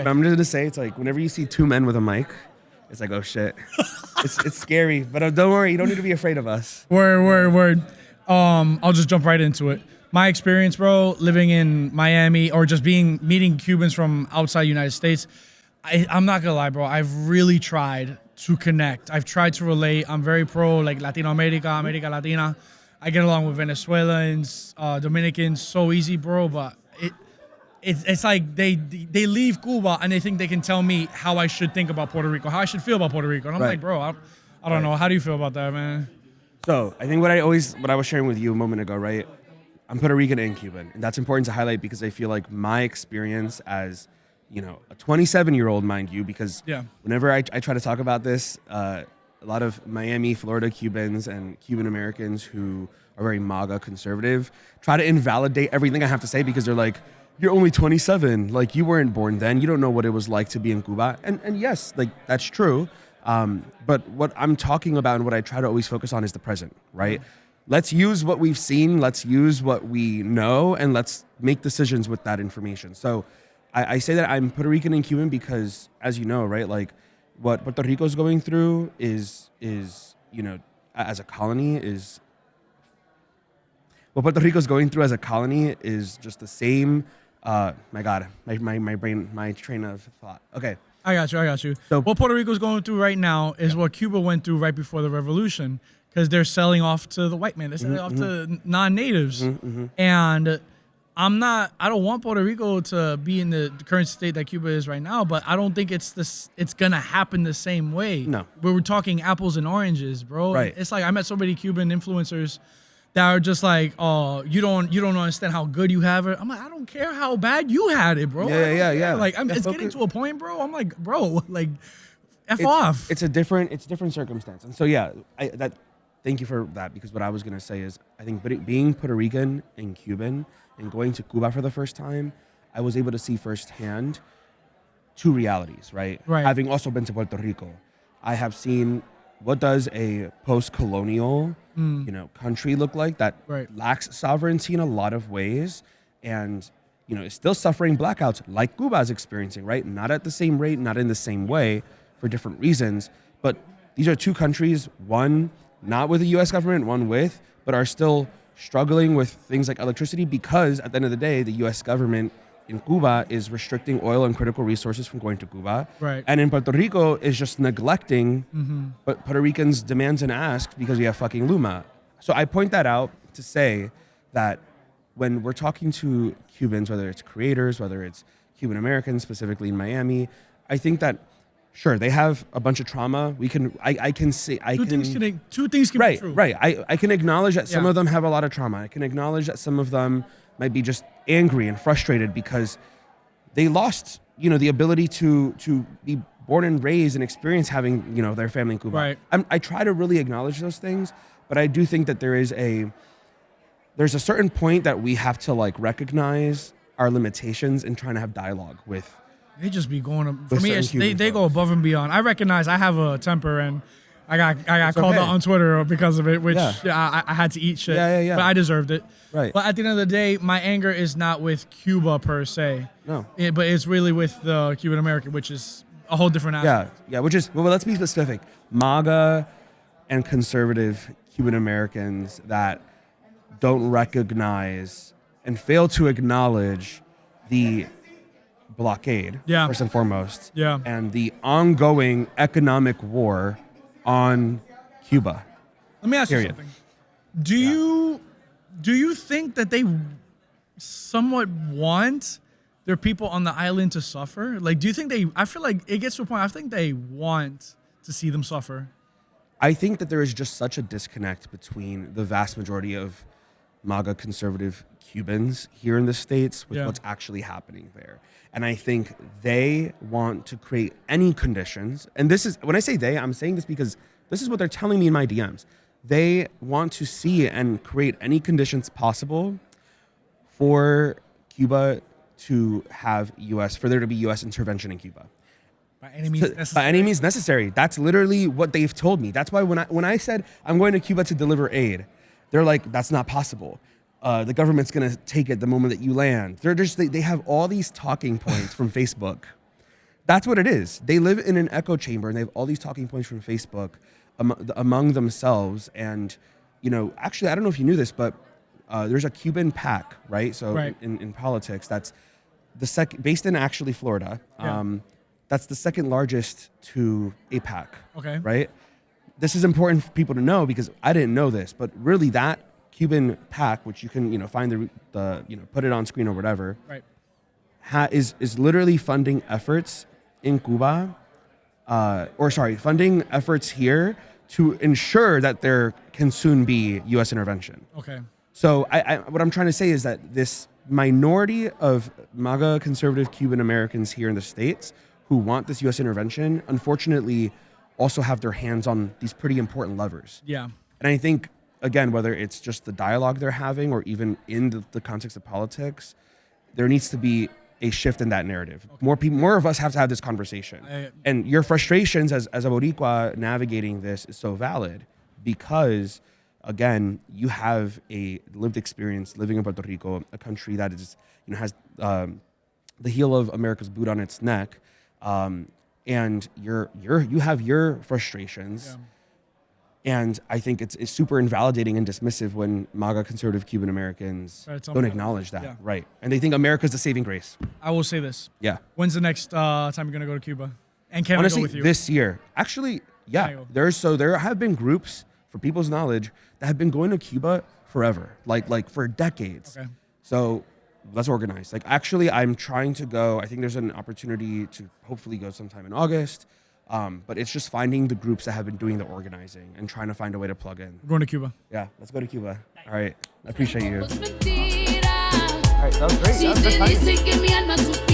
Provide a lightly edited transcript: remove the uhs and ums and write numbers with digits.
But I'm just gonna say, it's like whenever you see two men with a mic, it's like, oh shit, it's scary. But don't worry, you don't need to be afraid of us. Word. I'll just jump right into it. My experience, bro, living in Miami or just meeting Cubans from outside the United States, I'm not gonna lie, bro. I've really tried to connect. I've tried to relate. I'm very pro like Latino America, America Latina. I get along with Venezuelans, Dominicans, so easy, bro. But it's like they leave Cuba and they think they can tell me how I should think about Puerto Rico, how I should feel about Puerto Rico. And I'm like, bro, I don't know. How do you feel about that, man? So I think what I was sharing with you a moment ago, right? I'm Puerto Rican and Cuban, and that's important to highlight because I feel like my experience as, a 27-year-old, mind you, because whenever I try to talk about this, a lot of Miami, Florida Cubans and Cuban Americans who are very MAGA conservative try to invalidate everything I have to say because they're like, you're only 27, like you weren't born then, you don't know what it was like to be in Cuba, and yes, like that's true. But what I'm talking about and what I try to always focus on is the present, right? Let's use what we've seen, let's use what we know, and let's make decisions with that information. So I say that I'm Puerto Rican and Cuban because, as you know, right, like what Puerto Rico is going through is as a colony is what Puerto Rico is going through as a colony is just the same. My God, my brain, my train of thought. Okay. I got you. So what Puerto Rico is going through right now is what Cuba went through right before the revolution, because they're selling off to the white man. They're selling off to non-natives. And I don't want Puerto Rico to be in the current state that Cuba is right now, but I don't think it's going to happen the same way. No. We're talking apples and oranges, bro. Right. It's like I met so many Cuban influencers that are just like, oh, you don't understand how good you have it. I'm like, I don't care how bad you had it, bro. Yeah. Like, it's getting to a point, bro. I'm like, bro, like, off. It's different circumstance, and so thank you for that, because what I was gonna say is I think being Puerto Rican and Cuban and going to Cuba for the first time, I was able to see firsthand two realities, right? Right. Having also been to Puerto Rico, I have seen what does a post-colonial country look like that lacks sovereignty in a lot of ways, and is still suffering blackouts like Cuba is experiencing, right? Not at the same rate, not in the same way, for different reasons. But these are two countries, one not with the U.S. government, one with, but are still struggling with things like electricity because at the end of the day, the U.S. government in Cuba is restricting oil and critical resources from going to Cuba. Right. And in Puerto Rico is just neglecting but Puerto Ricans' demands and asks because we have fucking Luma. So I point that out to say that when we're talking to Cubans, whether it's creators, whether it's Cuban Americans, specifically in Miami, I think that sure, they have a bunch of trauma. I can see. Two things can be true. Right. I can acknowledge that some of them have a lot of trauma. I can acknowledge that some of them might be just angry and frustrated because they lost, the ability to be born and raised and experience having, their family in Cuba. Right. I try to really acknowledge those things, but I do think that there's a certain point that we have to recognize our limitations in trying to have dialogue with. They just be going for me. They go above and beyond. I recognize I have a temper, and I got called out on Twitter because of it, which I had to eat shit. Yeah. But I deserved it. Right. But at the end of the day, my anger is not with Cuba per se. No. But it's really with the Cuban American, which is a whole different aspect. Yeah. Which is, well, let's be specific. MAGA and conservative Cuban Americans that don't recognize and fail to acknowledge the blockade, first and foremost, and the ongoing economic war on Cuba. Let me ask you something. Do you think that they somewhat want their people on the island to suffer? Like, do you think I feel like it gets to a point, I think they want to see them suffer. I think that there is just such a disconnect between the vast majority of MAGA conservative Cubans here in the States with what's actually happening there. And I think they want to create any conditions. And this is, when I say they, I'm saying this because this is what they're telling me in my DMs. They want to see and create any conditions possible for Cuba to have for there to be U.S. intervention in Cuba. By any means necessary. By any means necessary. That's literally what they've told me. That's why when I said I'm going to Cuba to deliver aid, they're like, that's not possible. The government's going to take it the moment that you land. They have all these talking points from Facebook That's what it is. They live in an echo chamber, and they have all these talking points from Facebook among themselves. And, actually, I don't know if you knew this, but there's a Cuban PAC, right? So in politics, that's the based in actually Florida. Yeah. That's the second largest to APAC. Okay. Right? This is important for people to know because I didn't know this, but really that Cuban PAC, which you can, find the put it on screen or whatever, right, is literally funding efforts in Cuba, funding efforts here to ensure that there can soon be U.S. intervention. Okay. So what I'm trying to say is that this minority of MAGA conservative Cuban Americans here in the States who want this U.S. intervention, unfortunately, also have their hands on these pretty important levers. Yeah. And I think, again, whether it's just the dialogue they're having or even in the context of politics, there needs to be a shift in that narrative. Okay. More of us have to have this conversation. And your frustrations as a Boricua navigating this is so valid because, again, you have a lived experience living in Puerto Rico, a country that is, has the heel of America's boot on its neck. And you have your frustrations. Yeah. And I think it's super invalidating and dismissive when MAGA conservative Cuban Americans don't acknowledge that. Yeah. Right. And they think America's the saving grace. I will say this. Yeah. When's the next time you're going to go to Cuba? And can Honestly, I go with you? This year. Actually, yeah. There have been groups, for people's knowledge, that have been going to Cuba forever, like for decades. Okay. So let's organize. Actually, I'm trying to go. I think there's an opportunity to hopefully go sometime in August. But it's just finding the groups that have been doing the organizing and trying to find a way to plug in. We're going to Cuba. Yeah, let's go to Cuba. All right. I appreciate you. All right, that was great. That was good.